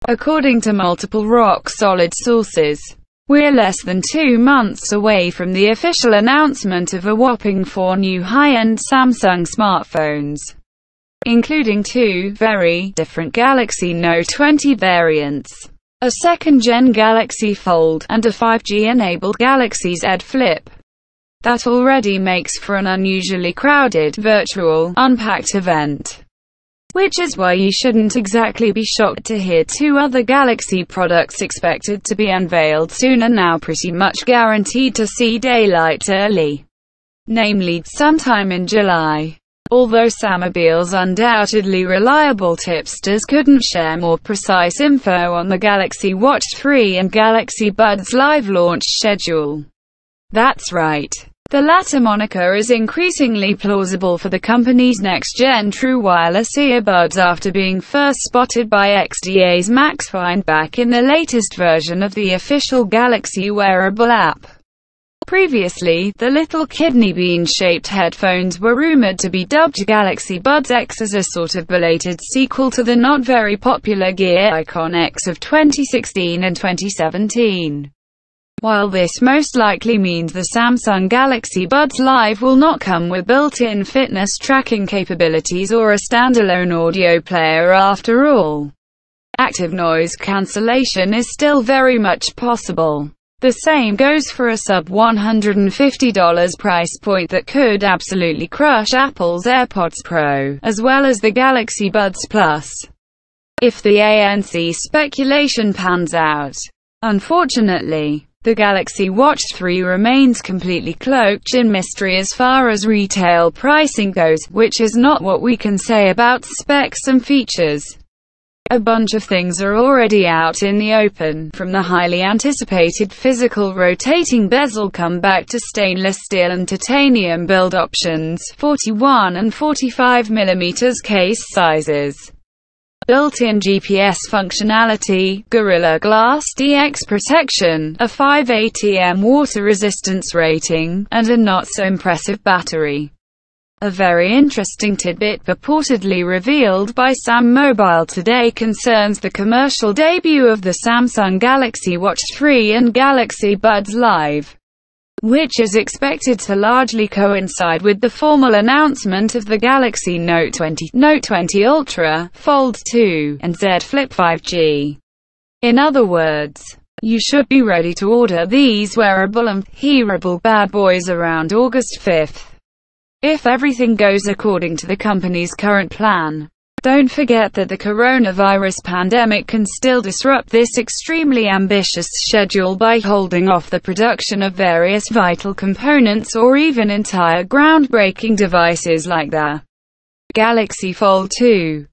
According to multiple rock-solid sources, we're less than 2 months away from the official announcement of a whopping 4 new high-end Samsung smartphones, including 2 very different Galaxy Note 20 variants, a second-gen Galaxy Fold, and a 5G-enabled Galaxy Z Flip. That already makes for an unusually crowded, virtual, unpacked event. Which is why you shouldn't exactly be shocked to hear 2 other Galaxy products expected to be unveiled soon are now pretty much guaranteed to see daylight early, namely, sometime in July. Although Samobile's undoubtedly reliable tipsters couldn't share more precise info on the Galaxy Watch 3 and Galaxy Buds live launch schedule. That's right. The latter moniker is increasingly plausible for the company's next-gen true wireless earbuds after being first spotted by XDA's MaxFind back in the latest version of the official Galaxy wearable app. Previously, the little kidney bean-shaped headphones were rumored to be dubbed Galaxy Buds X as a sort of belated sequel to the not very popular Gear Icon X of 2016 and 2017. While this most likely means the Samsung Galaxy Buds Live will not come with built-in fitness tracking capabilities or a standalone audio player after all, active noise cancellation is still very much possible. The same goes for a sub-$150 price point that could absolutely crush Apple's AirPods Pro, as well as the Galaxy Buds Plus, if the ANC speculation pans out. Unfortunately, the Galaxy Watch 3 remains completely cloaked in mystery as far as retail pricing goes, which is not what we can say about specs and features. A bunch of things are already out in the open, from the highly anticipated physical rotating bezel comeback to stainless steel and titanium build options, 41 and 45 mm case sizes, built-in GPS functionality, Gorilla Glass DX protection, a 5 ATM water resistance rating, and a not-so-impressive battery. A very interesting tidbit purportedly revealed by Sam Mobile today concerns the commercial debut of the Samsung Galaxy Watch 3 and Galaxy Buds Live, which is expected to largely coincide with the formal announcement of the Galaxy Note 20, Note 20 Ultra, Fold 2, and Z Flip 5G. In other words, you should be ready to order these wearable and hearable bad boys around August 5th. If everything goes according to the company's current plan. Don't forget that the coronavirus pandemic can still disrupt this extremely ambitious schedule by holding off the production of various vital components or even entire groundbreaking devices like the Galaxy Fold 2.